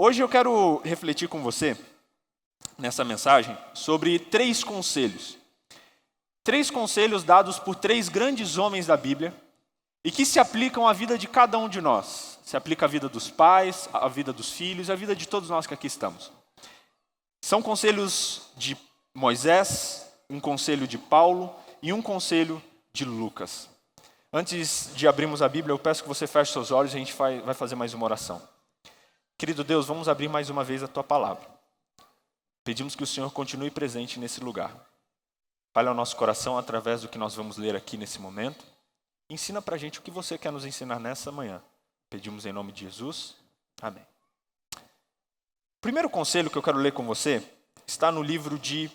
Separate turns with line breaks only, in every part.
Hoje eu quero refletir com você, nessa mensagem, sobre 3 conselhos. 3 conselhos dados por 3 grandes homens da Bíblia e que se aplicam à vida de cada um de nós. Se aplica à vida dos pais, à vida dos filhos e à vida de todos nós que aqui estamos. São conselhos de Moisés, um conselho de Paulo e um conselho de Lucas. Antes de abrirmos a Bíblia, eu peço que você feche seus olhos e a gente vai fazer mais uma oração. Querido Deus, vamos abrir mais uma vez a Tua Palavra. Pedimos que o Senhor continue presente nesse lugar. Fale ao nosso coração através do que nós vamos ler aqui nesse momento. Ensina para a gente o que você quer nos ensinar nessa manhã. Pedimos em nome de Jesus. Amém. O primeiro conselho que eu quero ler com você está no livro de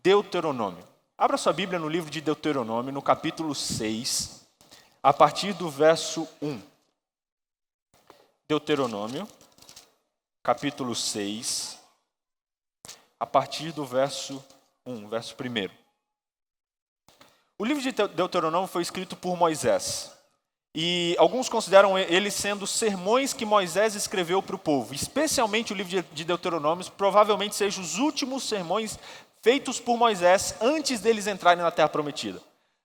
Deuteronômio. Abra sua Bíblia no livro de Deuteronômio, no capítulo 6, a partir do verso 1. Deuteronômio, capítulo 6, a partir do verso 1, verso 1. O livro de Deuteronômio foi escrito por Moisés. E alguns consideram ele sendo sermões que Moisés escreveu para o povo. Especialmente o livro de Deuteronômio provavelmente seja os últimos sermões feitos por Moisés antes deles entrarem na Terra Prometida.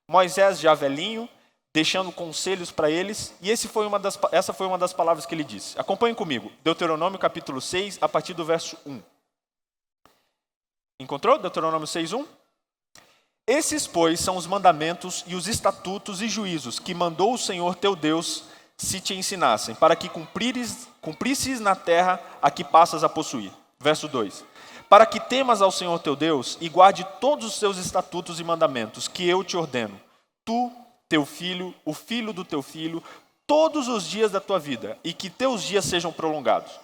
Moisés já velhinho, deixando conselhos para eles. E essa foi uma das palavras que ele disse. Acompanhem comigo. Deuteronômio capítulo 6, a partir do verso 1. Encontrou? Deuteronômio 6, 1? Esses, pois, são os mandamentos e os estatutos e juízos que mandou o Senhor teu Deus se te ensinassem, para que cumprisses na terra a que passas a possuir. Verso 2. Para que temas ao Senhor teu Deus e guarde todos os seus estatutos e mandamentos que eu te ordeno, tu, teu filho, o filho do teu filho, todos os dias da tua vida, e que teus dias sejam prolongados.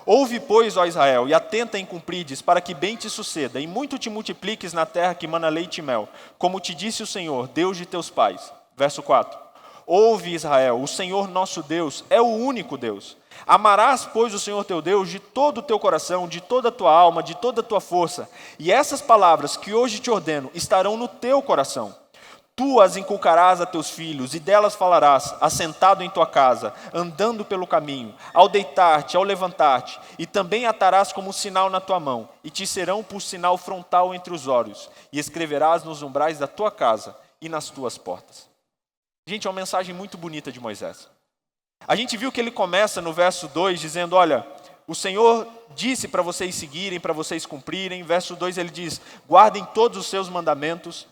Ouve, pois, ó Israel, e atenta em cumprides, para que bem te suceda, e muito te multipliques na terra que mana leite e mel, como te disse o Senhor, Deus de teus pais. Verso 4. Ouve, Israel, o Senhor nosso Deus é o único Deus. Amarás, pois, o Senhor teu Deus de todo o teu coração, de toda a tua alma, de toda a tua força. E essas palavras que hoje te ordeno estarão no teu coração. Tu as inculcarás a teus filhos, e delas falarás, assentado em tua casa, andando pelo caminho, ao deitar-te, ao levantar-te, e também atarás como sinal na tua mão, e te serão por sinal frontal entre os olhos, e escreverás nos umbrais da tua casa e nas tuas portas. Gente, é uma mensagem muito bonita de Moisés. A gente viu que ele começa no verso 2 dizendo, olha, o Senhor disse para vocês seguirem, para vocês cumprirem. Verso 2 ele diz, guardem todos os seus mandamentos.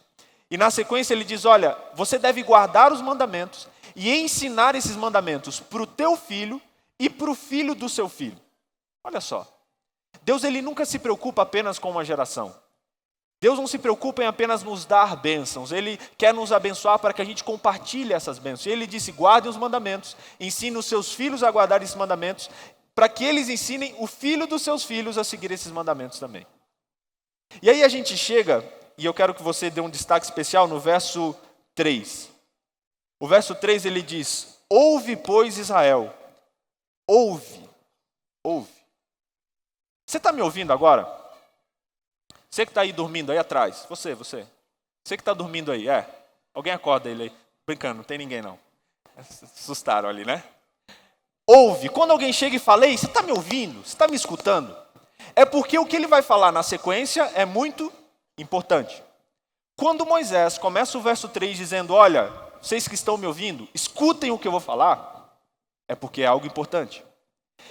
E na sequência ele diz, olha, você deve guardar os mandamentos e ensinar esses mandamentos para o teu filho e para o filho do seu filho. Olha só, Deus ele nunca se preocupa apenas com uma geração. Deus não se preocupa em apenas nos dar bênçãos, Ele quer nos abençoar para que a gente compartilhe essas bênçãos. E Ele disse, guardem os mandamentos, ensine os seus filhos a guardar esses mandamentos, para que eles ensinem o filho dos seus filhos a seguir esses mandamentos também. E aí a gente chega... E eu quero que você dê um destaque especial no verso 3. O verso 3 ele diz, ouve, pois, Israel. Ouve. Você está me ouvindo agora? Você que está aí dormindo aí atrás. Você. Você que está dormindo aí. Alguém acorda ele aí. Brincando, não tem ninguém não. Assustaram ali, né? Ouve. Quando alguém chega e fala, ei, você está me ouvindo? Você está me escutando? É porque o que ele vai falar na sequência é muito importante. Quando Moisés começa o verso 3 dizendo, olha, vocês que estão me ouvindo, escutem o que eu vou falar, é porque é algo importante.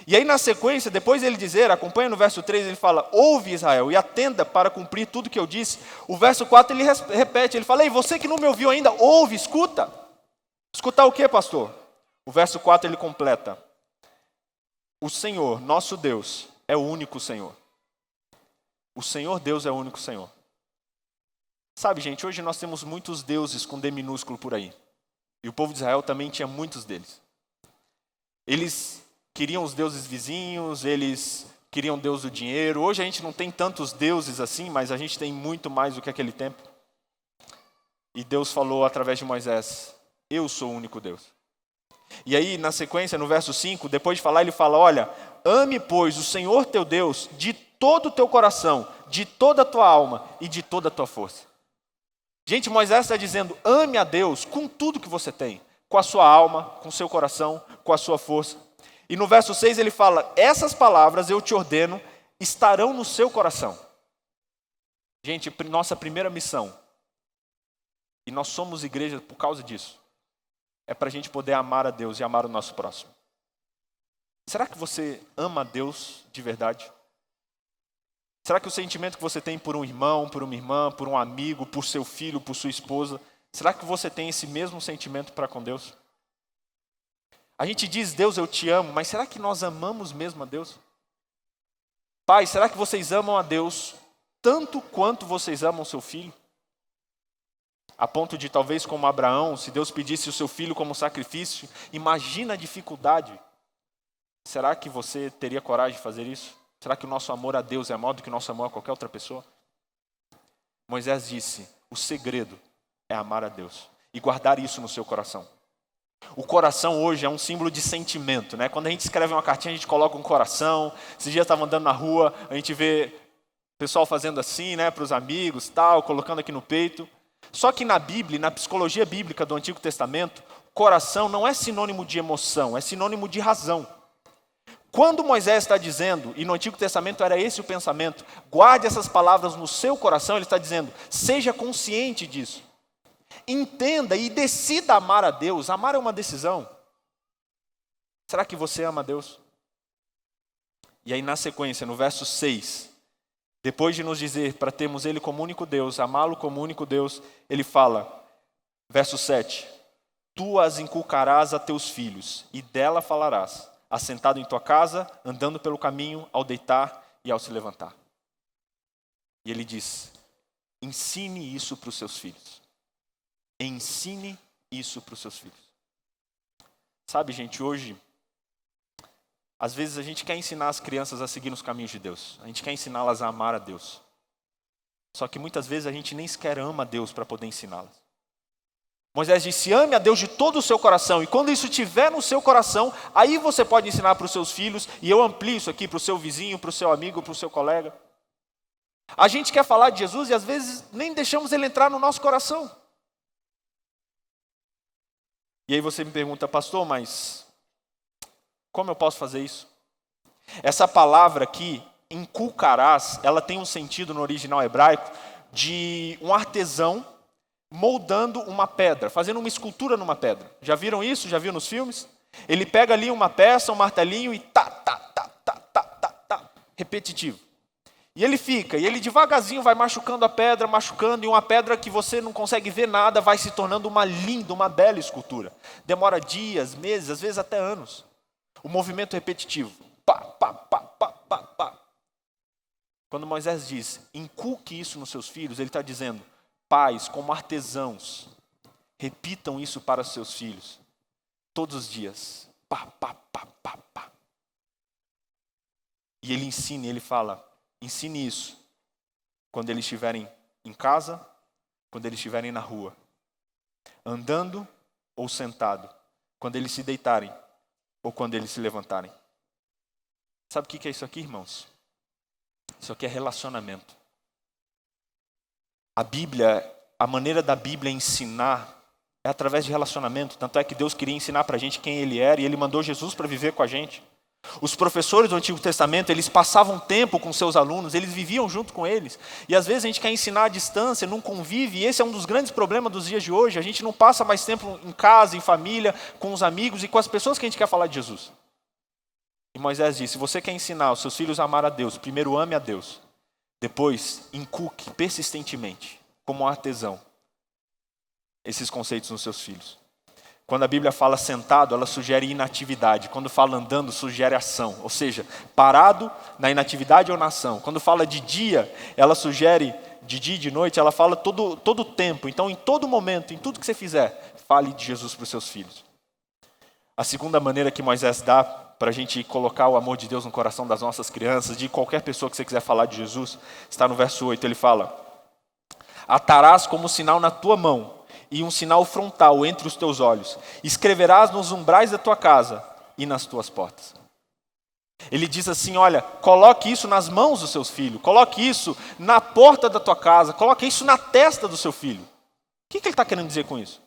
E aí na sequência, depois ele dizer, acompanha no verso 3, ele fala, ouve Israel e atenda para cumprir tudo que eu disse. O verso 4 ele repete, ele fala, ei, você que não me ouviu ainda, ouve, escuta. Escutar o que, pastor? O verso 4 ele completa, o Senhor, nosso Deus, é o único Senhor. O Senhor Deus é o único Senhor. Sabe, gente, hoje nós temos muitos deuses com D minúsculo por aí. E o povo de Israel também tinha muitos deles. Eles queriam os deuses vizinhos, eles queriam o deus do dinheiro. Hoje a gente não tem tantos deuses assim, mas a gente tem muito mais do que aquele tempo. E Deus falou através de Moisés, eu sou o único Deus. E aí, na sequência, no verso 5, depois de falar, ele fala, olha, ame, pois, o Senhor teu Deus de todo o teu coração, de toda a tua alma e de toda a tua força. Gente, Moisés está dizendo, ame a Deus com tudo que você tem. Com a sua alma, com o seu coração, com a sua força. E no verso 6 ele fala, essas palavras eu te ordeno, estarão no seu coração. Gente, nossa primeira missão, e nós somos igreja por causa disso, é para a gente poder amar a Deus e amar o nosso próximo. Será que você ama a Deus de verdade? Será que o sentimento que você tem por um irmão, por uma irmã, por um amigo, por seu filho, por sua esposa, será que você tem esse mesmo sentimento para com Deus? A gente diz, Deus, eu te amo, mas será que nós amamos mesmo a Deus? Pai, será que vocês amam a Deus tanto quanto vocês amam seu filho? A ponto de talvez como Abraão, se Deus pedisse o seu filho como sacrifício, imagina a dificuldade. Será que você teria coragem de fazer isso? Será que o nosso amor a Deus é maior do que o nosso amor a qualquer outra pessoa? Moisés disse, o segredo é amar a Deus e guardar isso no seu coração. O coração hoje é um símbolo de sentimento, né? Quando a gente escreve uma cartinha, a gente coloca um coração. Esses dias eu estava andando na rua, a gente vê o pessoal fazendo assim, né, para os amigos, tal, colocando aqui no peito. Só que na Bíblia, na psicologia bíblica do Antigo Testamento, coração não é sinônimo de emoção, é sinônimo de razão. Quando Moisés está dizendo, e no Antigo Testamento era esse o pensamento, guarde essas palavras no seu coração, ele está dizendo, seja consciente disso. Entenda e decida amar a Deus. Amar é uma decisão. Será que você ama a Deus? E aí na sequência, no verso 6, depois de nos dizer para termos Ele como único Deus, amá-lo como único Deus, ele fala, verso 7, tu as inculcarás a teus filhos, e dela falarás, assentado em tua casa, andando pelo caminho, ao deitar e ao se levantar. E ele diz, ensine isso para os seus filhos. Ensine isso para os seus filhos. Sabe, gente, hoje, às vezes a gente quer ensinar as crianças a seguir nos caminhos de Deus. A gente quer ensiná-las a amar a Deus. Só que muitas vezes a gente nem sequer ama a Deus para poder ensiná-las. Moisés disse, ame a Deus de todo o seu coração. E quando isso estiver no seu coração, aí você pode ensinar para os seus filhos. E eu amplio isso aqui para o seu vizinho, para o seu amigo, para o seu colega. A gente quer falar de Jesus e às vezes nem deixamos ele entrar no nosso coração. E aí você me pergunta, pastor, mas como eu posso fazer isso? Essa palavra aqui, inculcarás, ela tem um sentido no original hebraico de um artesão moldando uma pedra, fazendo uma escultura numa pedra. Já viram isso? Já viram nos filmes? Ele pega ali uma peça, um martelinho e tá, repetitivo. E ele fica, e ele devagarzinho vai machucando a pedra, machucando, e uma pedra que você não consegue ver nada vai se tornando uma linda, uma bela escultura. Demora dias, meses, às vezes até anos. O movimento repetitivo. Pá, pá, pá, pá, pá, pá. Quando Moisés diz, inculque isso nos seus filhos, ele está dizendo, pais, como artesãos, repitam isso para os seus filhos, todos os dias. Pá, pá, pá, pá, pá. E ele ensina, ele fala, ensine isso quando eles estiverem em casa, quando eles estiverem na rua, andando ou sentado, quando eles se deitarem ou quando eles se levantarem. Sabe o que é isso aqui, irmãos? Isso aqui é relacionamento. A Bíblia, a maneira da Bíblia ensinar é através de relacionamento. Tanto é que Deus queria ensinar para a gente quem Ele era e Ele mandou Jesus para viver com a gente. Os professores do Antigo Testamento, eles passavam tempo com seus alunos, eles viviam junto com eles. E às vezes a gente quer ensinar à distância, não convive, e esse é um dos grandes problemas dos dias de hoje. A gente não passa mais tempo em casa, em família, com os amigos e com as pessoas que a gente quer falar de Jesus. E Moisés disse, se você quer ensinar os seus filhos a amar a Deus, primeiro ame a Deus. Depois, inculque persistentemente, como um artesão, esses conceitos nos seus filhos. Quando a Bíblia fala sentado, ela sugere inatividade. Quando fala andando, sugere ação. Ou seja, parado na inatividade ou na ação. Quando fala de dia, ela sugere de dia e de noite, ela fala todo o tempo. Então, em todo momento, em tudo que você fizer, fale de Jesus para os seus filhos. A segunda maneira que Moisés dá para a gente colocar o amor de Deus no coração das nossas crianças, de qualquer pessoa que você quiser falar de Jesus, está no verso 8. Ele fala, atarás como sinal na tua mão, e um sinal frontal entre os teus olhos. Escreverás nos umbrais da tua casa e nas tuas portas. Ele diz assim, olha, coloque isso nas mãos dos seus filhos, coloque isso na porta da tua casa, coloque isso na testa do seu filho. O que ele está querendo dizer com isso?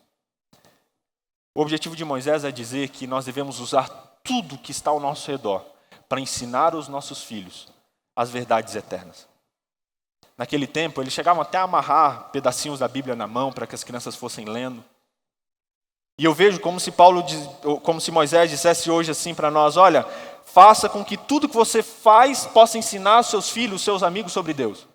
O objetivo de Moisés é dizer que nós devemos usar tudo que está ao nosso redor para ensinar os nossos filhos as verdades eternas. Naquele tempo, eles chegavam até a amarrar pedacinhos da Bíblia na mão para que as crianças fossem lendo. E eu vejo como se Moisés dissesse hoje assim para nós: olha, faça com que tudo que você faz possa ensinar os seus filhos, os seus amigos sobre Deus.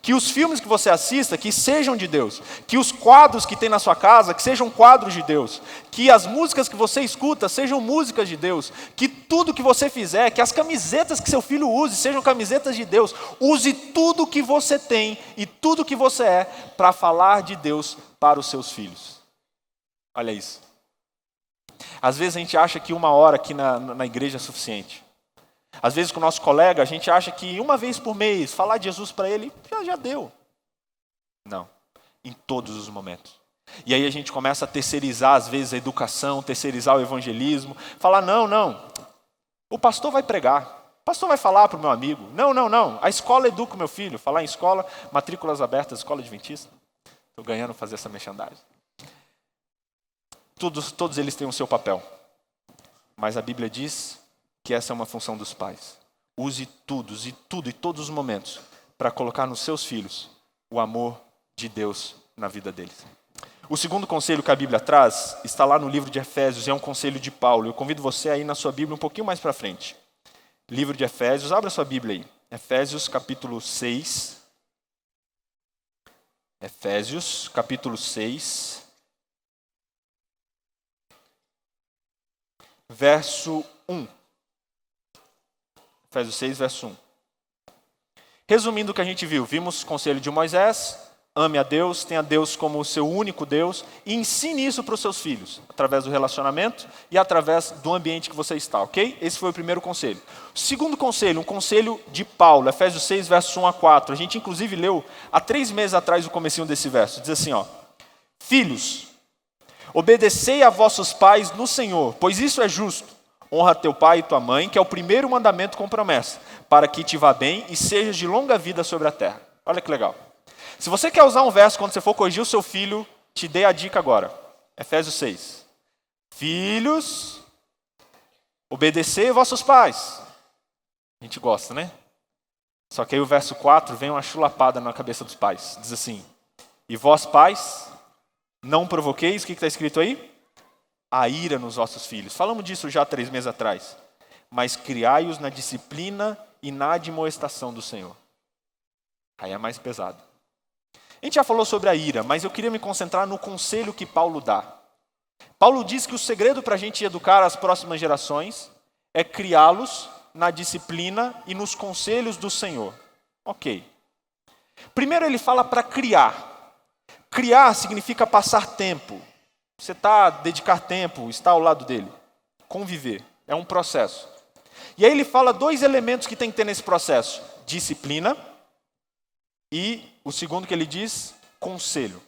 Que os filmes que você assista, que sejam de Deus. Que os quadros que tem na sua casa, que sejam quadros de Deus. Que as músicas que você escuta sejam músicas de Deus. Que tudo que você fizer, que as camisetas que seu filho use, sejam camisetas de Deus. Use tudo que você tem e tudo que você é para falar de Deus para os seus filhos. Olha isso. Às vezes a gente acha que 1 hora aqui na igreja é suficiente. Às vezes com o nosso colega a gente acha que 1 vez por mês falar de Jesus para ele já deu. Não, em todos os momentos. E aí a gente começa a terceirizar às vezes a educação, terceirizar o evangelismo. Falar não, o pastor vai pregar, o pastor vai falar para o meu amigo. Não, a escola educa o meu filho. Falar em escola, matrículas abertas, escola adventista. Estou ganhando fazer essa merchandising. Todos eles têm o seu papel. Mas a Bíblia diz que essa é uma função dos pais. Use tudo e todos os momentos para colocar nos seus filhos o amor de Deus na vida deles. O segundo conselho que a Bíblia traz está lá no livro de Efésios, é um conselho de Paulo. Eu convido você a ir na sua Bíblia um pouquinho mais para frente. Livro de Efésios, abra sua Bíblia aí. Efésios capítulo 6. Efésios capítulo 6. Verso 1. Efésios 6, verso 1. Resumindo o que a gente viu, vimos o conselho de Moisés: ame a Deus, tenha Deus como o seu único Deus e ensine isso para os seus filhos, através do relacionamento e através do ambiente que você está, ok? Esse foi o primeiro conselho. O segundo conselho, um conselho de Paulo, Efésios 6, verso 1 a 4. A gente inclusive leu há 3 meses atrás o comecinho desse verso. Diz assim, ó: filhos, obedecei a vossos pais no Senhor, pois isso é justo. Honra teu pai e tua mãe, que é o primeiro mandamento com promessa, para que te vá bem e sejas de longa vida sobre a terra. Olha que legal. Se você quer usar um verso quando você for corrigir o seu filho, te dei a dica agora. Efésios 6. Filhos, obedecei a vossos pais. A gente gosta, né? Só que aí o verso 4 vem uma chulapada na cabeça dos pais. Diz assim: e vós pais, não provoqueis, o que está escrito aí? A ira nos vossos filhos. Falamos disso já 3 meses atrás. Mas criai-os na disciplina e na admoestação do Senhor. Aí é mais pesado. A gente já falou sobre a ira, mas eu queria me concentrar no conselho que Paulo dá. Paulo diz que o segredo para a gente educar as próximas gerações é criá-los na disciplina e nos conselhos do Senhor. Ok. Primeiro ele fala para criar. Criar significa passar tempo. Você dedicar tempo, estar ao lado dele. Conviver. É um processo. E aí ele fala 2 elementos que tem que ter nesse processo: disciplina e o segundo que ele diz, conselho.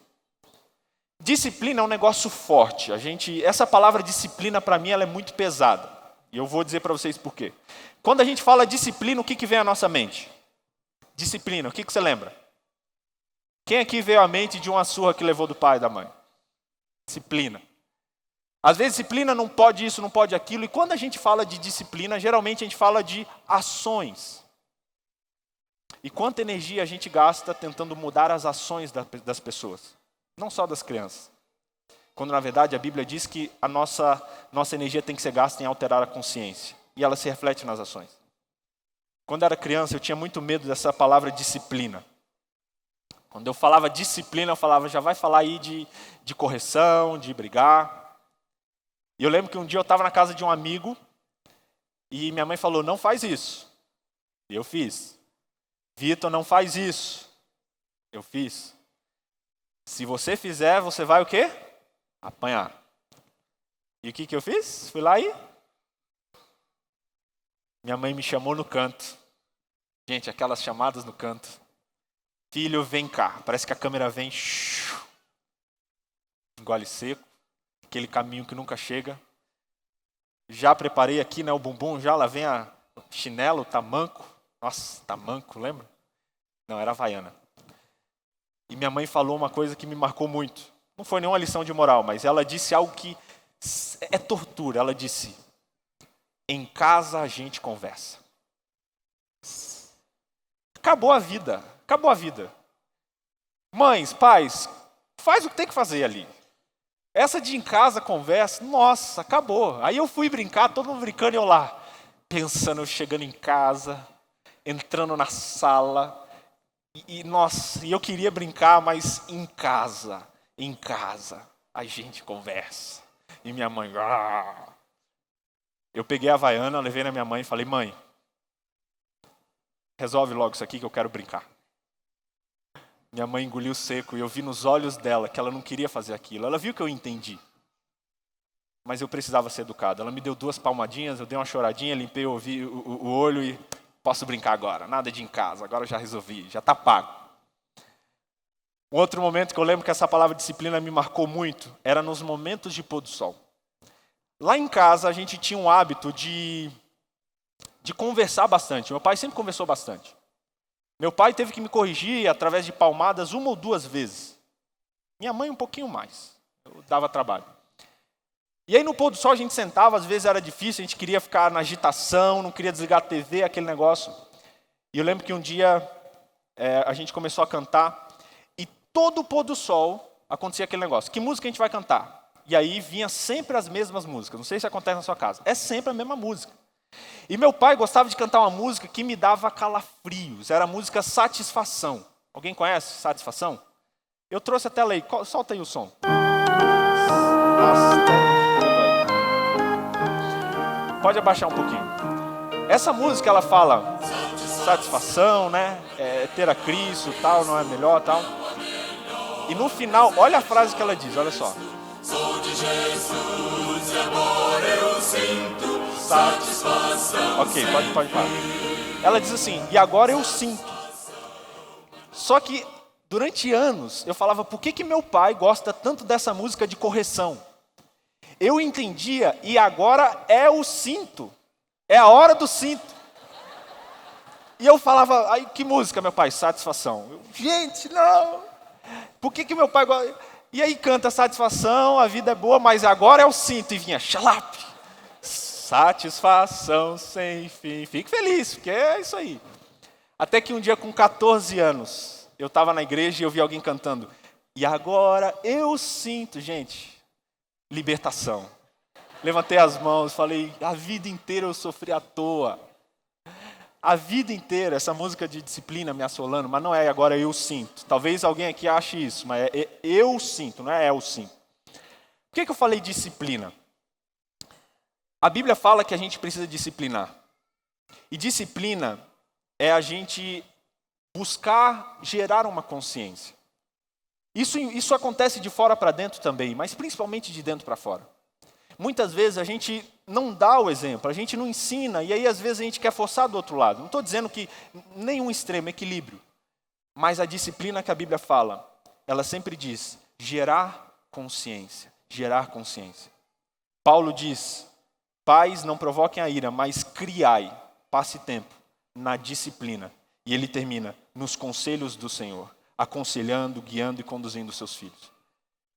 Disciplina é um negócio forte. Essa palavra disciplina para mim ela é muito pesada. E eu vou dizer para vocês por quê. Quando a gente fala disciplina, o que vem à nossa mente? Disciplina, o que você lembra? Quem aqui veio à mente de uma surra que levou do pai e da mãe? Disciplina. Às vezes disciplina não pode isso, não pode aquilo. E quando a gente fala de disciplina, geralmente a gente fala de ações. E quanta energia a gente gasta tentando mudar as ações das pessoas. Não só das crianças. Quando na verdade a Bíblia diz que a nossa energia tem que ser gasta em alterar a consciência. E ela se reflete nas ações. Quando eu era criança eu tinha muito medo dessa palavra disciplina. Quando eu falava disciplina, eu falava, já vai falar aí de correção, de brigar. E eu lembro que um dia eu estava na casa de um amigo e minha mãe falou, não faz isso. E eu fiz. Vitor, não faz isso. Eu fiz. Se você fizer, você vai o quê? Apanhar. E o que eu fiz? Fui lá e... minha mãe me chamou no canto. Gente, aquelas chamadas no canto. Filho, vem cá. Parece que a câmera vem. Engole seco. Aquele caminho que nunca chega. Já preparei aqui, né, o bumbum. Já lá vem a chinelo, tamanco. Nossa, tamanco, lembra? Não, era havaiana. E minha mãe falou uma coisa que me marcou muito. Não foi nenhuma lição de moral, mas ela disse algo que é tortura. Ela disse, Em casa a gente conversa. Acabou a vida. Acabou a vida. Mães, pais, faz o que tem que fazer ali. Essa de em casa conversa, nossa, acabou. Aí eu fui brincar, todo mundo brincando e eu lá, pensando, eu chegando em casa, entrando na sala. Nossa, eu queria brincar, mas em casa, a gente conversa. E minha mãe, Eu peguei a Havaiana, levei na minha mãe e falei, mãe, resolve logo isso aqui que eu quero brincar. Minha mãe engoliu seco e eu vi nos olhos dela que ela não queria fazer aquilo. Ela viu que eu entendi. Mas eu precisava ser educado. Ela me deu 2 palmadinhas, eu dei uma choradinha, limpei o olho e posso brincar agora. Nada de em casa, agora eu já resolvi, já está pago. Um outro momento que eu lembro que essa palavra disciplina me marcou muito, era nos momentos de pôr do sol. Lá em casa a gente tinha um hábito de conversar bastante. Meu pai sempre conversou bastante. Meu pai teve que me corrigir através de palmadas 1 ou 2 vezes. Minha mãe um pouquinho mais. Eu dava trabalho. E aí no pôr do sol a gente sentava, às vezes era difícil, a gente queria ficar na agitação, não queria desligar a TV, aquele negócio. E eu lembro que um dia a gente começou a cantar e todo o pôr do sol acontecia aquele negócio. Que música a gente vai cantar? E aí vinha sempre as mesmas músicas. Não sei se acontece na sua casa. É sempre a mesma música. E meu pai gostava de cantar uma música que me dava calafrios. Era a música Satisfação. Alguém conhece Satisfação? Eu trouxe até aí. Solta aí o som. Nossa. Pode abaixar um pouquinho. Essa música, ela fala satisfação, né? Ter a Cristo, tal, não é melhor, tal. E no final, olha a frase que ela diz, olha só. Sou de Jesus e agora eu sinto satisfação. Ok, pode parar. Ela diz assim, e agora eu sinto. Só que durante anos eu falava, por que meu pai gosta tanto dessa música de correção? Eu entendia, e agora é o cinto. É a hora do cinto. E eu falava, aí que música, meu pai? Satisfação. Gente, não. Por que meu pai gosta? E aí canta satisfação, a vida é boa, mas agora é o cinto. E vinha xalap. Satisfação sem fim. Fique feliz, porque é isso aí. Até que um dia com 14 anos, eu estava na igreja e eu vi alguém cantando. E agora eu sinto, gente, libertação. Levantei as mãos, falei, a vida inteira eu sofri à toa. A vida inteira, essa música de disciplina me assolando, mas não é agora eu sinto. Talvez alguém aqui ache isso, mas é eu sinto, não é eu sinto. Por que eu falei disciplina? A Bíblia fala que a gente precisa disciplinar. E disciplina é a gente buscar gerar uma consciência. Isso acontece de fora para dentro também, mas principalmente de dentro para fora. Muitas vezes a gente não dá o exemplo, a gente não ensina, e aí às vezes a gente quer forçar do outro lado. Não estou dizendo que nenhum extremo, equilíbrio. Mas a disciplina que a Bíblia fala, ela sempre diz, gerar consciência, gerar consciência. Paulo diz, pais não provoquem a ira, mas criai, passe tempo, na disciplina. E ele termina, nos conselhos do Senhor, aconselhando, guiando e conduzindo seus filhos.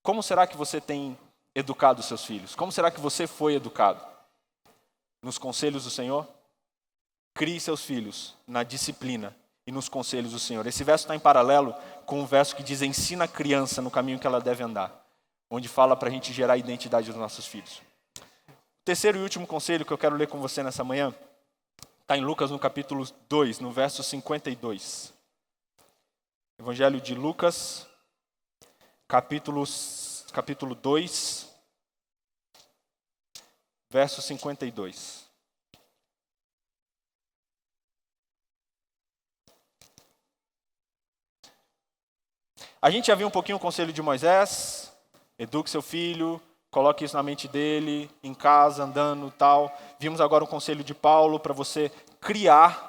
Como será que você tem educado seus filhos? Como será que você foi educado? Nos conselhos do Senhor? Crie seus filhos na disciplina e nos conselhos do Senhor. Esse verso está em paralelo com o verso que diz, ensina a criança no caminho que ela deve andar, onde fala para a gente gerar a identidade dos nossos filhos. O terceiro e último conselho que eu quero ler com você nessa manhã está em Lucas no capítulo 2, no verso 52. Evangelho de Lucas, capítulo 2, verso 52. A gente já viu um pouquinho o conselho de Moisés, eduque seu filho, coloque isso na mente dele, em casa, andando e tal. Vimos agora o conselho de Paulo para você criar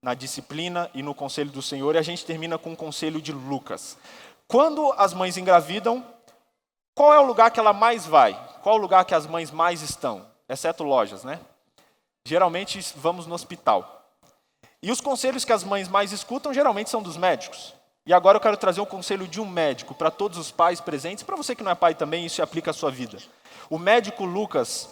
na disciplina e no conselho do Senhor. E a gente termina com o conselho de Lucas. Quando as mães engravidam, qual é o lugar que ela mais vai? Qual é o lugar que as mães mais estão? Exceto lojas, né? Geralmente vamos no hospital. E os conselhos que as mães mais escutam geralmente são dos médicos. E agora eu quero trazer um conselho de um médico para todos os pais presentes, para você que não é pai também, isso se aplica à sua vida. O médico Lucas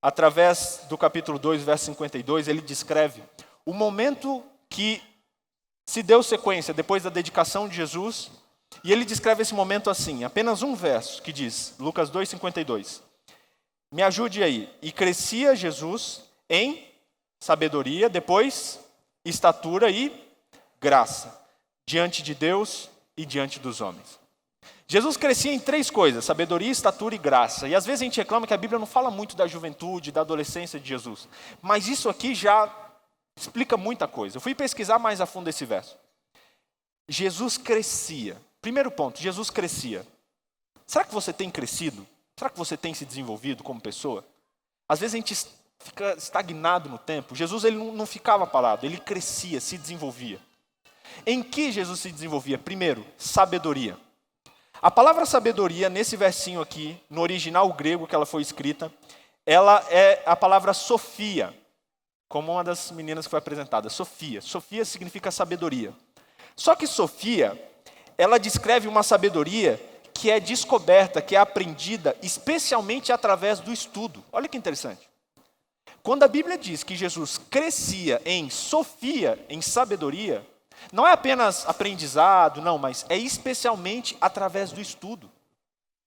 através do capítulo 2, verso 52, ele descreve o momento que se deu sequência depois da dedicação de Jesus, e ele descreve esse momento assim, apenas um verso que diz, Lucas 2, 52. Me ajude aí. E crescia Jesus em sabedoria, depois estatura e graça, diante de Deus e diante dos homens. Jesus crescia em 3 coisas, sabedoria, estatura e graça. E às vezes a gente reclama que a Bíblia não fala muito da juventude, da adolescência de Jesus. Mas isso aqui já explica muita coisa. Eu fui pesquisar mais a fundo esse verso. Jesus crescia. Primeiro ponto, Jesus crescia. Será que você tem crescido? Será que você tem se desenvolvido como pessoa? Às vezes a gente fica estagnado no tempo. Jesus ele não ficava parado, ele crescia, se desenvolvia. Em que Jesus se desenvolvia? Primeiro, sabedoria. A palavra sabedoria, nesse versinho aqui, no original grego que ela foi escrita, ela é a palavra Sofia, como uma das meninas que foi apresentada, Sofia. Sofia significa sabedoria. Só que Sofia, ela descreve uma sabedoria que é descoberta, que é aprendida, especialmente através do estudo. Olha que interessante. Quando a Bíblia diz que Jesus crescia em Sofia, em sabedoria, não é apenas aprendizado, não, mas é especialmente através do estudo.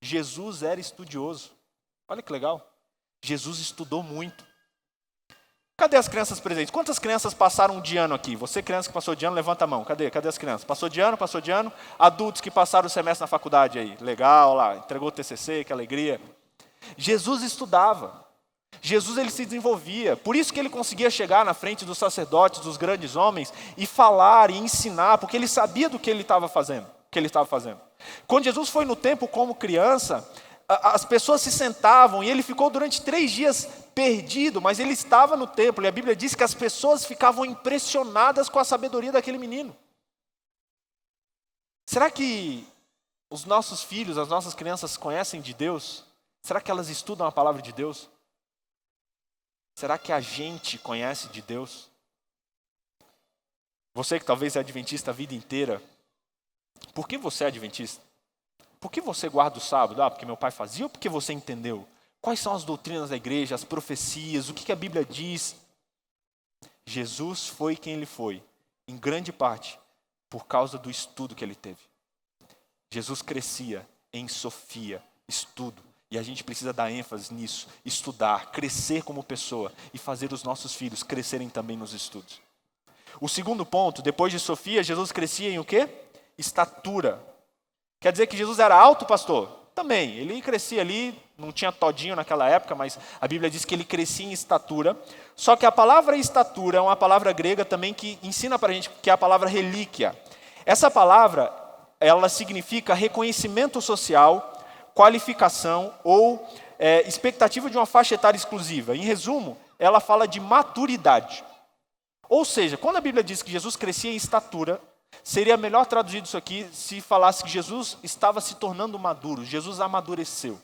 Jesus era estudioso. Olha que legal. Jesus estudou muito. Cadê as crianças presentes? Quantas crianças passaram de ano aqui? Você, criança que passou de ano, levanta a mão. Cadê as crianças? Passou de ano, passou de ano. Adultos que passaram o semestre na faculdade aí. Legal, lá, entregou o TCC, que alegria. Jesus estudava. Jesus ele se desenvolvia. Por isso que ele conseguia chegar na frente dos sacerdotes, dos grandes homens, e falar e ensinar, porque ele sabia do que ele estava fazendo. Quando Jesus foi no templo como criança, as pessoas se sentavam e ele ficou durante 3 dias perdido, mas ele estava no templo, e a Bíblia diz que as pessoas ficavam impressionadas com a sabedoria daquele menino. Será que os nossos filhos, as nossas crianças conhecem de Deus? Será que elas estudam a palavra de Deus? Será que a gente conhece de Deus? Você que talvez é adventista a vida inteira, por que você é adventista? Por que você guarda o sábado? Porque meu pai fazia ou porque você entendeu? Quais são as doutrinas da igreja, as profecias, o que a Bíblia diz? Jesus foi quem ele foi, em grande parte, por causa do estudo que ele teve. Jesus crescia em Sofia, estudo. E a gente precisa dar ênfase nisso, estudar, crescer como pessoa e fazer os nossos filhos crescerem também nos estudos. O segundo ponto, depois de Sofia, Jesus crescia em o quê? Estatura. Quer dizer que Jesus era alto, pastor? Também, ele crescia ali, não tinha todinho naquela época, mas a Bíblia diz que ele crescia em estatura. Só que a palavra estatura é uma palavra grega também que ensina para a gente, que é a palavra relíquia. Essa palavra, ela significa reconhecimento social, qualificação ou expectativa de uma faixa etária exclusiva. Em resumo, ela fala de maturidade. Ou seja, quando a Bíblia diz que Jesus crescia em estatura, seria melhor traduzido isso aqui se falasse que Jesus estava se tornando maduro, Jesus amadureceu.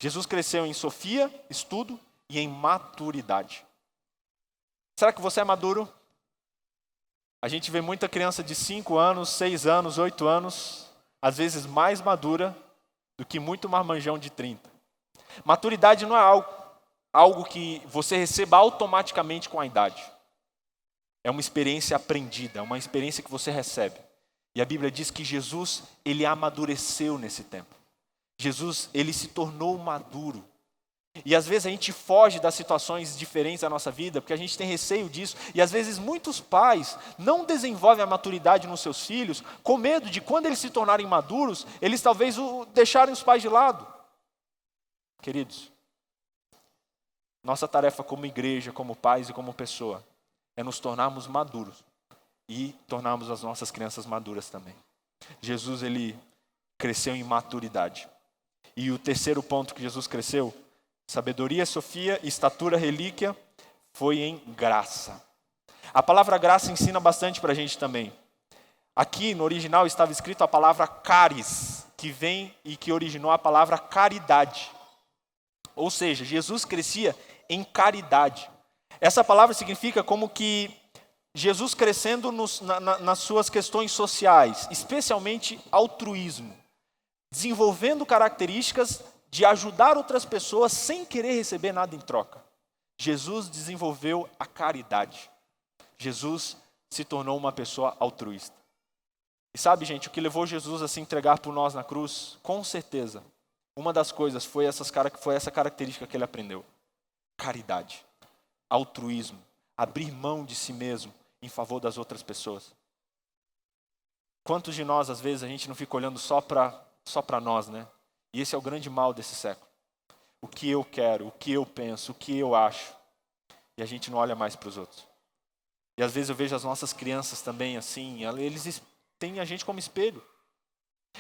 Jesus cresceu em Sofia, estudo, e em maturidade. Será que você é maduro? A gente vê muita criança de 5 anos, 6 anos, 8 anos, às vezes mais madura do que muito marmanjão de 30. Maturidade não é algo que você receba automaticamente com a idade. É uma experiência aprendida, é uma experiência que você recebe. E a Bíblia diz que Jesus, ele amadureceu nesse tempo. Jesus, ele se tornou maduro. E às vezes a gente foge das situações diferentes da nossa vida, porque a gente tem receio disso. E às vezes muitos pais não desenvolvem a maturidade nos seus filhos, com medo de quando eles se tornarem maduros, eles talvez deixarem os pais de lado. Queridos, nossa tarefa como igreja, como pais e como pessoa, é nos tornarmos maduros e tornarmos as nossas crianças maduras também. Jesus, ele cresceu em maturidade. E o terceiro ponto que Jesus cresceu, sabedoria, Sofia, estatura, relíquia, foi em graça. A palavra graça ensina bastante para a gente também. Aqui no original estava escrito a palavra caris, que vem e que originou a palavra caridade. Ou seja, Jesus crescia em caridade. Essa palavra significa como que Jesus crescendo nas suas questões sociais, especialmente altruísmo, desenvolvendo características de ajudar outras pessoas sem querer receber nada em troca. Jesus desenvolveu a caridade. Jesus se tornou uma pessoa altruísta. E sabe, gente, o que levou Jesus a se entregar por nós na cruz? Com certeza, uma das coisas foi essa característica que ele aprendeu. Caridade, altruísmo, abrir mão de si mesmo em favor das outras pessoas. Quantos de nós, às vezes, a gente não fica olhando só para nós, né? E esse é o grande mal desse século. O que eu quero, o que eu penso, o que eu acho. E a gente não olha mais para os outros. E às vezes eu vejo as nossas crianças também assim, eles têm a gente como espelho.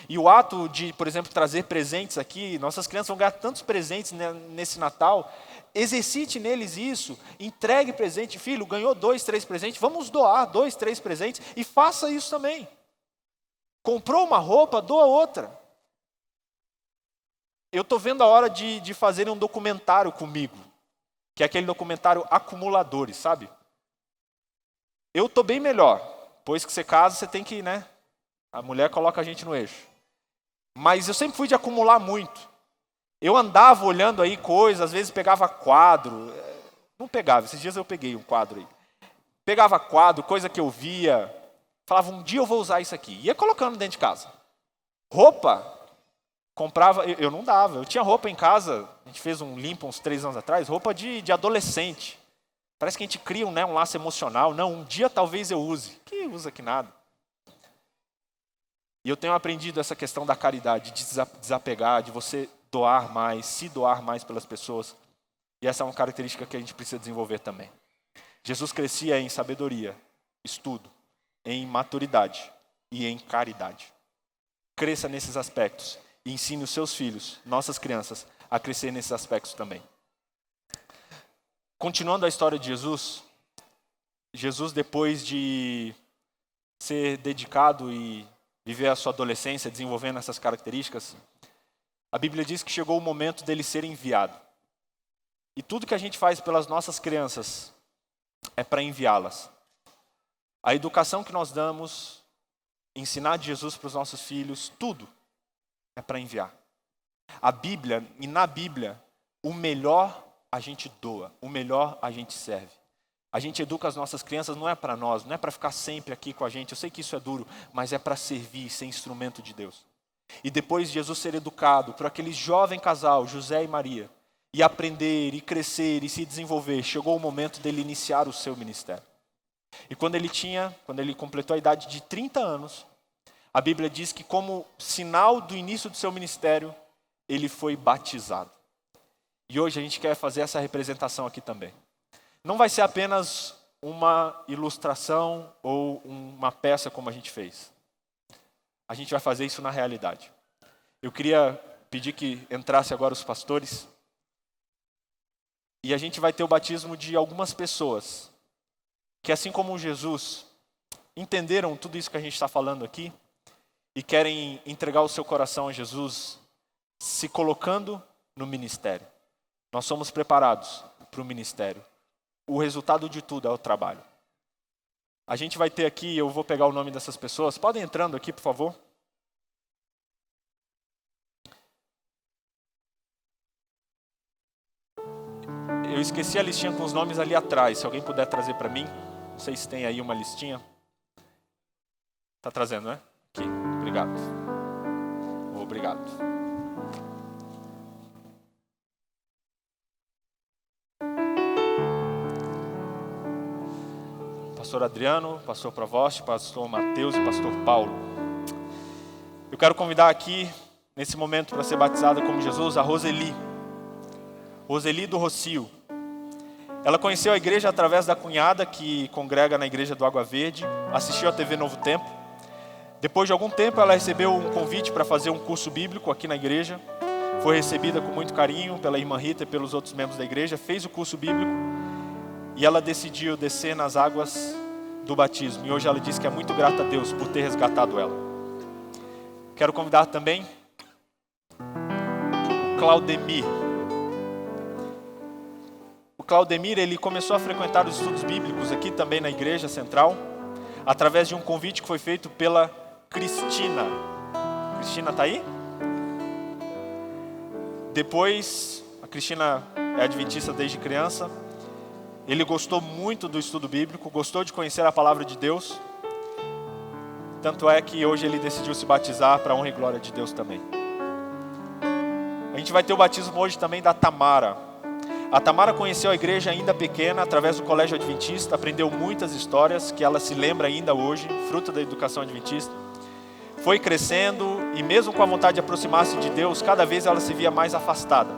E o ato de, por exemplo, trazer presentes aqui, nossas crianças vão ganhar tantos presentes nesse Natal, exercite neles isso, entregue presente, filho, ganhou 2, 3 presentes, vamos doar 2, 3 presentes e faça isso também. Comprou uma roupa, doa outra. Eu estou vendo a hora de fazerem um documentário comigo, que é aquele documentário Acumuladores, sabe? Eu estou bem melhor, pois que você casa, você tem que, né? A mulher coloca a gente no eixo. Mas eu sempre fui de acumular muito. Eu andava olhando aí coisas, às vezes pegava quadro. Não pegava, esses dias eu peguei um quadro aí. Pegava quadro, coisa que eu via. Falava, um dia eu vou usar isso aqui. Ia colocando dentro de casa. Roupa, comprava, eu não dava. Eu tinha roupa em casa, a gente fez um limpo uns 3 anos atrás, roupa de adolescente. Parece que a gente cria um laço emocional. Não, um dia talvez eu use. Que usa que nada. E eu tenho aprendido essa questão da caridade, de desapegar, de você doar mais, se doar mais pelas pessoas. E essa é uma característica que a gente precisa desenvolver também. Jesus crescia em sabedoria, estudo, em maturidade e em caridade. Cresça nesses aspectos e ensine os seus filhos, nossas crianças, a crescer nesses aspectos também. Continuando a história de Jesus, depois de ser dedicado e viver a sua adolescência desenvolvendo essas características, a Bíblia diz que chegou o momento dele ser enviado. E tudo que a gente faz pelas nossas crianças é para enviá-las. A educação que nós damos, ensinar de Jesus para os nossos filhos, tudo é para enviar. A Bíblia, e na Bíblia, o melhor a gente doa, o melhor a gente serve. A gente educa as nossas crianças, não é para nós, não é para ficar sempre aqui com a gente. Eu sei que isso é duro, mas é para servir, ser instrumento de Deus. E depois de Jesus ser educado por aquele jovem casal, José e Maria, e aprender, e crescer, e se desenvolver, chegou o momento dele iniciar o seu ministério. E quando ele completou a idade de 30 anos, a Bíblia diz que como sinal do início do seu ministério, ele foi batizado. E hoje a gente quer fazer essa representação aqui também. Não vai ser apenas uma ilustração ou uma peça como a gente fez. A gente vai fazer isso na realidade. Eu queria pedir que entrasse agora os pastores. E a gente vai ter o batismo de algumas pessoas que, assim como Jesus, entenderam tudo isso que a gente está falando aqui e querem entregar o seu coração a Jesus, se colocando no ministério. Nós somos preparados para o ministério. O resultado de tudo é o trabalho. A gente vai ter aqui, eu vou pegar o nome dessas pessoas. Podem entrando aqui, por favor. Eu esqueci a listinha com os nomes ali atrás. Se alguém puder trazer para mim. Não sei se tem aí uma listinha. Está trazendo, né? Aqui. Obrigado. Obrigado. Pastor Adriano, pastor Provost, pastor Mateus e pastor Paulo. Eu quero convidar aqui, nesse momento, para ser batizada como Jesus, a Roseli do Rocio. Ela conheceu a igreja através da cunhada que congrega na igreja do Água Verde, assistiu a TV Novo Tempo. Depois de algum tempo, ela recebeu um convite para fazer um curso bíblico aqui na igreja. Foi recebida com muito carinho pela irmã Rita e pelos outros membros da igreja, fez o curso bíblico. E ela decidiu descer nas águas do batismo. E hoje ela diz que é muito grata a Deus por ter resgatado ela. Quero convidar também o Claudemir. O Claudemir, ele começou a frequentar os estudos bíblicos aqui também na igreja central, através de um convite que foi feito pela Cristina. Cristina está aí? Depois, a Cristina é adventista desde criança. Ele gostou muito do estudo bíblico, gostou de conhecer a palavra de Deus. Tanto é que hoje ele decidiu se batizar para a honra e glória de Deus também. A gente vai ter o batismo hoje também da Tamara. A Tamara conheceu a igreja ainda pequena, através do colégio adventista, aprendeu muitas histórias que ela se lembra ainda hoje, fruto da educação adventista. Foi crescendo e mesmo com a vontade de aproximar-se de Deus, cada vez ela se via mais afastada.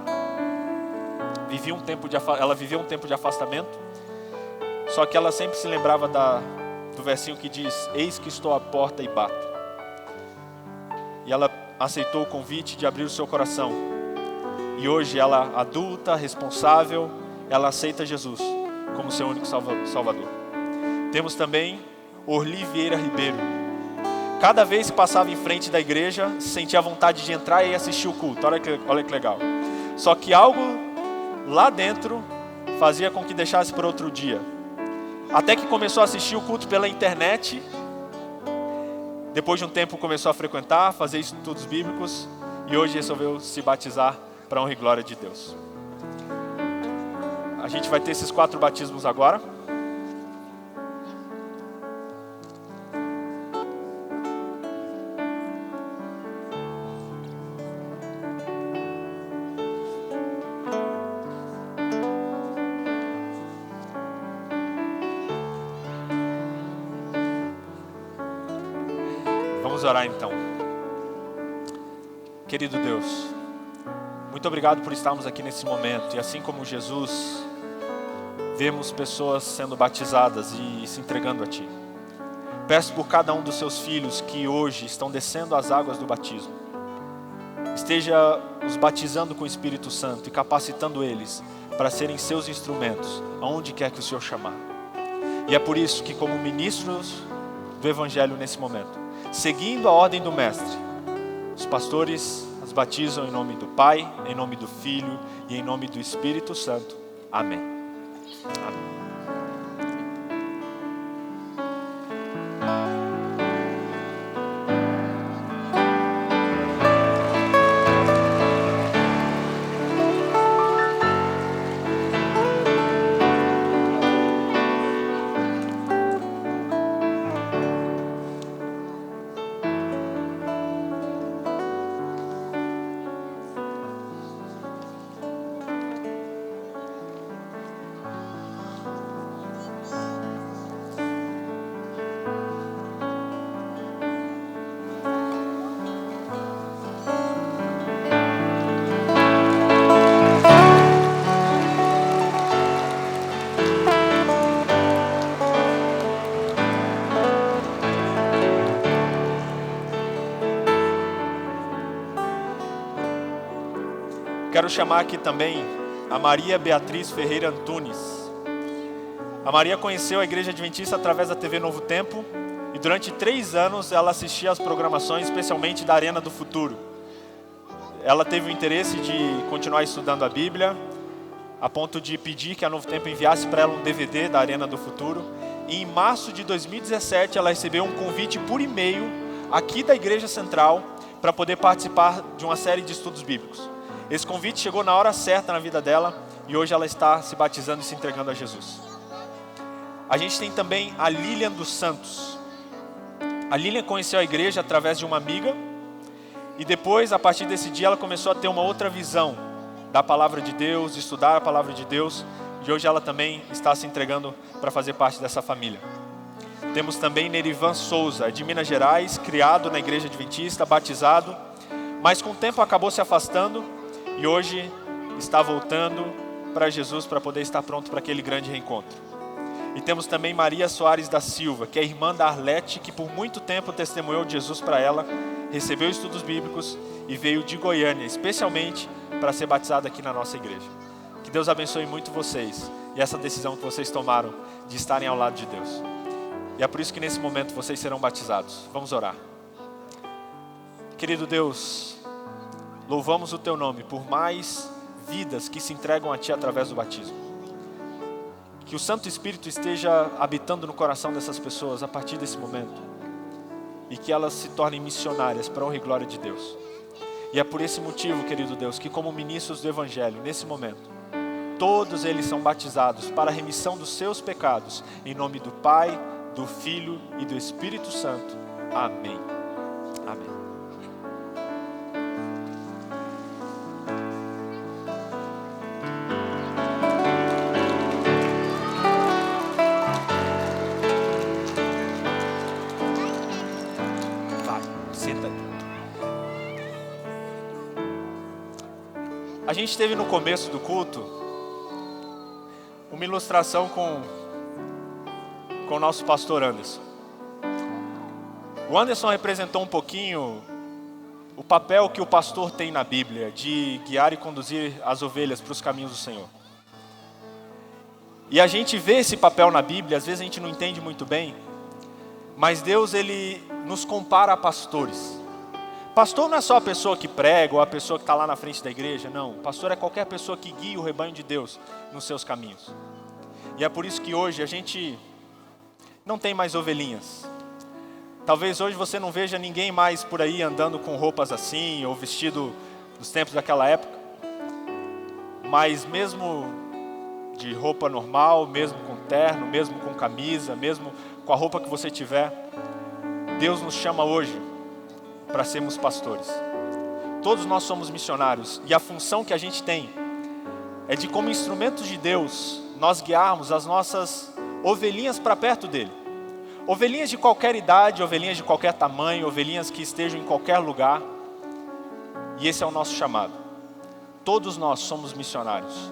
Ela vivia um tempo de afastamento, só que ela sempre se lembrava do versinho que diz: eis que estou à porta e bato. E ela aceitou o convite de abrir o seu coração. E hoje ela, adulta, responsável, ela aceita Jesus como seu único Salvador. Temos também Orli Vieira Ribeiro. Cada vez que passava em frente da igreja, sentia vontade de entrar e assistir o culto. Olha que legal. Só que algo lá dentro fazia com que deixasse para outro dia. Até que começou a assistir o culto pela internet. Depois de um tempo começou a frequentar, fazer estudos bíblicos. E hoje resolveu se batizar para a honra e glória de Deus. A gente vai ter esses 4 batismos agora. Vamos orar então. Querido Deus, muito obrigado por estarmos aqui nesse momento. E assim como Jesus, vemos pessoas sendo batizadas e se entregando a Ti. Peço por cada um dos Seus filhos que hoje estão descendo as águas do batismo. Esteja os batizando com o Espírito Santo e capacitando eles para serem Seus instrumentos, aonde quer que o Senhor chamar. E é por isso que, como ministros do Evangelho nesse momento, seguindo a ordem do Mestre, os pastores as batizam em nome do Pai, em nome do Filho e em nome do Espírito Santo. Amém. Amém. Quero chamar aqui também a Maria Beatriz Ferreira Antunes. A Maria conheceu a Igreja Adventista através da TV Novo Tempo e durante 3 anos ela assistia às programações, especialmente da Arena do Futuro. Ela teve o interesse de continuar estudando a Bíblia, a ponto de pedir que a Novo Tempo enviasse para ela um DVD da Arena do Futuro. E em março de 2017 ela recebeu um convite por e-mail aqui da Igreja Central para poder participar de uma série de estudos bíblicos. Esse convite chegou na hora certa na vida dela e hoje ela está se batizando e se entregando a Jesus. A gente tem também a Lilian dos Santos. A Lilian conheceu a igreja através de uma amiga e depois, a partir desse dia, ela começou a ter uma outra visão da palavra de Deus, de estudar a palavra de Deus, e hoje ela também está se entregando para fazer parte dessa família. Temos também Nerivan Souza, de Minas Gerais, criado na Igreja Adventista, batizado, mas com o tempo acabou se afastando e hoje está voltando para Jesus para poder estar pronto para aquele grande reencontro. E temos também Maria Soares da Silva, que é irmã da Arlete, que por muito tempo testemunhou de Jesus para ela, recebeu estudos bíblicos e veio de Goiânia, especialmente para ser batizada aqui na nossa igreja. Que Deus abençoe muito vocês e essa decisão que vocês tomaram de estarem ao lado de Deus. E é por isso que nesse momento vocês serão batizados. Vamos orar. Querido Deus, louvamos o Teu nome por mais vidas que se entregam a Ti através do batismo. Que o Santo Espírito esteja habitando no coração dessas pessoas a partir desse momento. E que elas se tornem missionárias para a honra e glória de Deus. E é por esse motivo, querido Deus, que como ministros do Evangelho, nesse momento, todos eles são batizados para a remissão dos seus pecados. Em nome do Pai, do Filho e do Espírito Santo. Amém. Amém. Vai, senta aí. A gente teve no começo do culto uma ilustração com o nosso pastor Anderson. O Anderson representou um pouquinho o papel que o pastor tem na Bíblia, de guiar e conduzir as ovelhas para os caminhos do Senhor. E a gente vê esse papel na Bíblia, às vezes a gente não entende muito bem, mas Deus, Ele nos compara a pastores. Pastor não é só a pessoa que prega ou a pessoa que está lá na frente da igreja, não. Pastor é qualquer pessoa que guia o rebanho de Deus nos seus caminhos. E é por isso que hoje a gente não tem mais ovelhinhas. Talvez hoje você não veja ninguém mais por aí andando com roupas assim, ou vestido dos tempos daquela época. Mas mesmo de roupa normal, mesmo com terno, mesmo com camisa, mesmo com a roupa que você tiver, Deus nos chama hoje para sermos pastores. Todos nós somos missionários e a função que a gente tem é de, como instrumentos de Deus, nós guiarmos as nossas ovelhinhas para perto dele. Ovelhinhas de qualquer idade, ovelhinhas de qualquer tamanho, ovelhinhas que estejam em qualquer lugar. E esse é o nosso chamado. Todos nós somos missionários.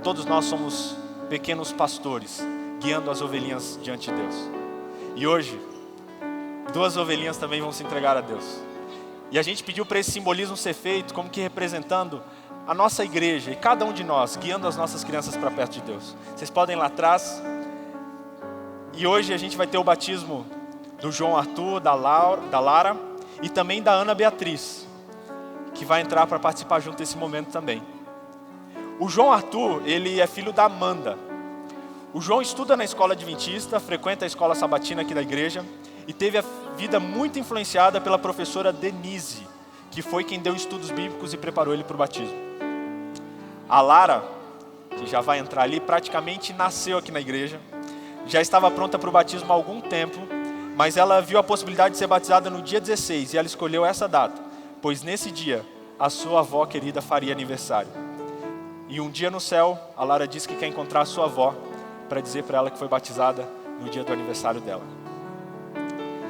Todos nós somos pequenos pastores, guiando as ovelhinhas diante de Deus. E hoje, 2 ovelhinhas também vão se entregar a Deus. E a gente pediu para esse simbolismo ser feito como que representando a nossa igreja e cada um de nós, guiando as nossas crianças para perto de Deus. Vocês podem ir lá atrás. E hoje a gente vai ter o batismo do João Arthur, da Lara e também da Ana Beatriz, que vai entrar para participar junto desse momento também. O João Arthur, ele é filho da Amanda. O João estuda na escola adventista, frequenta a escola sabatina aqui da igreja e teve a vida muito influenciada pela professora Denise, que foi quem deu estudos bíblicos e preparou ele para o batismo. A Lara, que já vai entrar ali, praticamente nasceu aqui na igreja, já estava pronta para o batismo há algum tempo, mas ela viu a possibilidade de ser batizada no dia 16 e ela escolheu essa data, pois nesse dia a sua avó querida faria aniversário. E um dia no céu, a Lara disse que quer encontrar a sua avó para dizer para ela que foi batizada no dia do aniversário dela.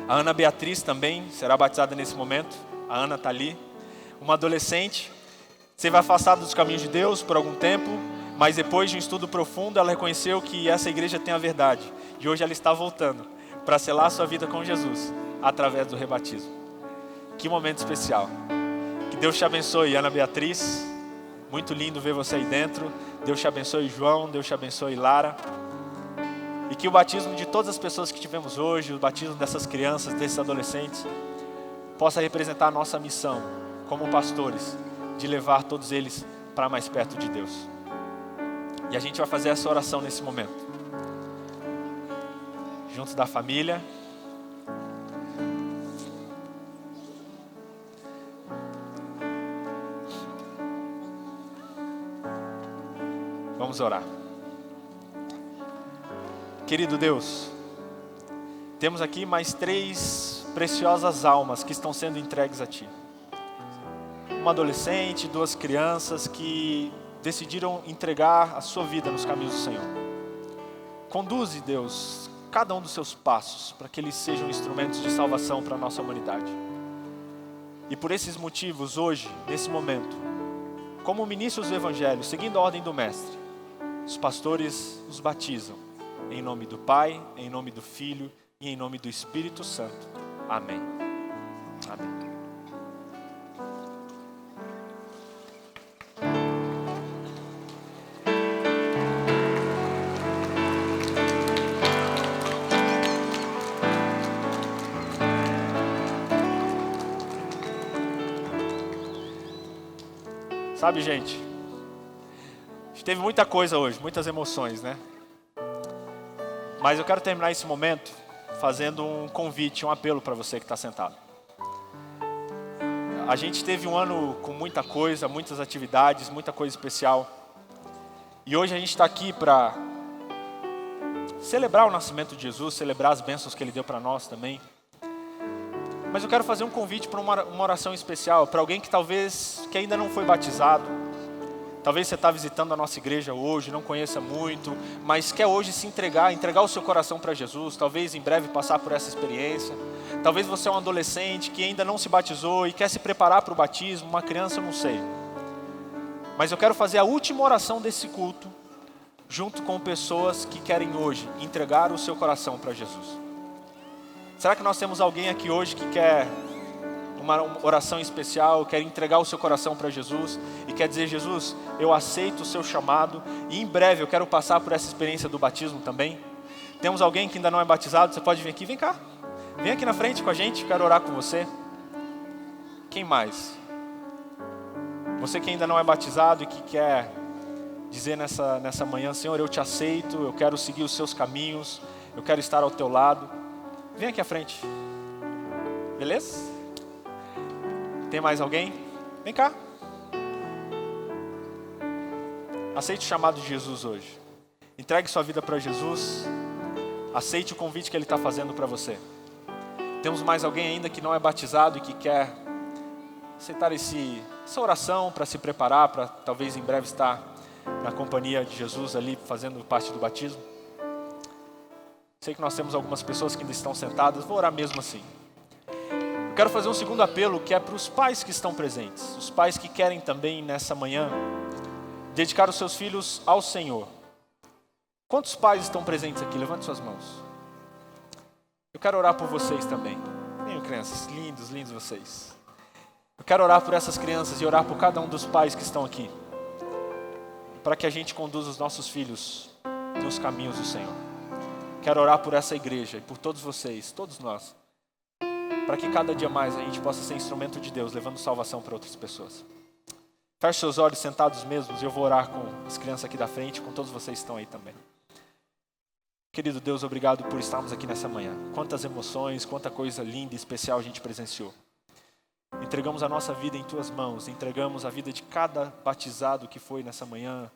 A Ana Beatriz também será batizada nesse momento. A Ana está ali, uma adolescente, você vai afastada dos caminhos de Deus por algum tempo, mas depois de um estudo profundo, ela reconheceu que essa igreja tem a verdade. E hoje ela está voltando para selar a sua vida com Jesus, através do rebatismo. Que momento especial. Que Deus te abençoe, Ana Beatriz. Muito lindo ver você aí dentro. Deus te abençoe, João. Deus te abençoe, Lara. E que o batismo de todas as pessoas que tivemos hoje, o batismo dessas crianças, desses adolescentes, possa representar a nossa missão como pastores, de levar todos eles para mais perto de Deus. E a gente vai fazer essa oração nesse momento, juntos da família. Vamos orar. Querido Deus, temos aqui mais 3 preciosas almas que estão sendo entregues a Ti. Uma adolescente, 2 crianças que decidiram entregar a sua vida nos caminhos do Senhor. Conduze, Deus, cada um dos seus passos para que eles sejam instrumentos de salvação para a nossa humanidade. E por esses motivos, hoje, nesse momento, como ministros do Evangelho, seguindo a ordem do Mestre, os pastores os batizam. Em nome do Pai, em nome do Filho e em nome do Espírito Santo. Amém. Amém. Sabe, gente, a gente teve muita coisa hoje, muitas emoções, né? Mas eu quero terminar esse momento fazendo um convite, um apelo para você que está sentado. A gente teve um ano com muita coisa, muitas atividades, muita coisa especial. E hoje a gente está aqui para celebrar o nascimento de Jesus, celebrar as bênçãos que Ele deu para nós também. Mas eu quero fazer um convite para uma oração especial, para alguém que ainda não foi batizado. Talvez você está visitando a nossa igreja hoje, não conheça muito, mas quer hoje se entregar o seu coração para Jesus, talvez em breve passar por essa experiência. Talvez você é um adolescente que ainda não se batizou e quer se preparar para o batismo, uma criança, eu não sei. Mas eu quero fazer a última oração desse culto, junto com pessoas que querem hoje entregar o seu coração para Jesus. Será que nós temos alguém aqui hoje que quer uma oração especial, quer entregar o seu coração para Jesus e quer dizer: Jesus, eu aceito o seu chamado e em breve eu quero passar por essa experiência do batismo também? Temos alguém que ainda não é batizado? Você pode vir aqui, vem cá. Vem aqui na frente com a gente, quero orar com você. Quem mais? Você que ainda não é batizado e que quer dizer nessa manhã: Senhor, eu te aceito, eu quero seguir os seus caminhos, eu quero estar ao teu lado. Vem aqui à frente. Beleza? Tem mais alguém? Vem cá. Aceite o chamado de Jesus hoje. Entregue sua vida para Jesus. Aceite o convite que Ele está fazendo para você. Temos mais alguém ainda que não é batizado e que quer aceitar essa oração para se preparar, para talvez em breve estar na companhia de Jesus ali, fazendo parte do batismo? Sei que nós temos algumas pessoas que ainda estão sentadas, vou orar mesmo assim. Eu quero fazer um segundo apelo, que é para os pais que estão presentes. Os pais que querem também nessa manhã dedicar os seus filhos ao Senhor. Quantos pais estão presentes aqui? Levante suas mãos. Eu quero orar por vocês também. Venham, crianças, lindos, lindos vocês. Eu quero orar por essas crianças e orar por cada um dos pais que estão aqui, para que a gente conduza os nossos filhos nos caminhos do Senhor. Quero orar por essa igreja e por todos vocês, todos nós, para que cada dia mais a gente possa ser instrumento de Deus, levando salvação para outras pessoas. Feche seus olhos sentados mesmos e eu vou orar com as crianças aqui da frente, com todos vocês que estão aí também. Querido Deus, obrigado por estarmos aqui nessa manhã. Quantas emoções, quanta coisa linda e especial a gente presenciou. Entregamos a nossa vida em Tuas mãos, entregamos a vida de cada batizado que foi nessa manhã.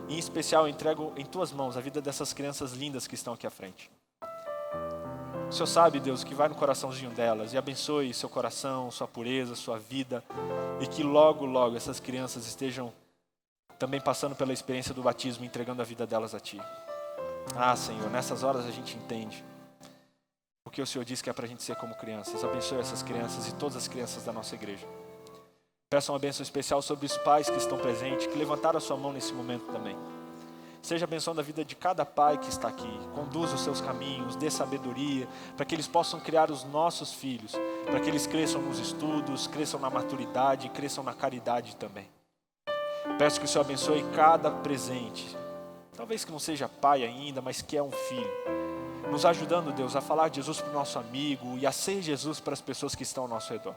Em especial, eu entrego em Tuas mãos a vida dessas crianças lindas que estão aqui à frente. O Senhor sabe, Deus, o que vai no coraçãozinho delas, e abençoe seu coração, sua pureza, sua vida, e que logo, logo essas crianças estejam também passando pela experiência do batismo, entregando a vida delas a Ti. Senhor, nessas horas a gente entende porque o Senhor diz que é para a gente ser como crianças. Abençoe essas crianças e todas as crianças da nossa igreja. Peço uma bênção especial sobre os pais que estão presentes, que levantaram a sua mão nesse momento também. Seja abençoando a vida de cada pai que está aqui. Conduza os seus caminhos, dê sabedoria, para que eles possam criar os nossos filhos, para que eles cresçam nos estudos, cresçam na maturidade, cresçam na caridade também. Peço que o Senhor abençoe cada presente, talvez que não seja pai ainda, mas que é um filho, nos ajudando, Deus, a falar de Jesus para o nosso amigo e a ser Jesus para as pessoas que estão ao nosso redor.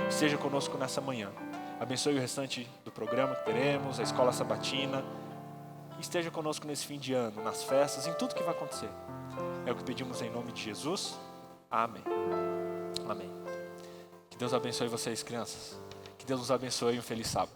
Esteja conosco nessa manhã. Abençoe o restante do programa que teremos, a escola sabatina. Esteja conosco nesse fim de ano, nas festas, em tudo que vai acontecer. É o que pedimos em nome de Jesus. Amém. Amém. Que Deus abençoe vocês, crianças. Que Deus nos abençoe e um feliz sábado.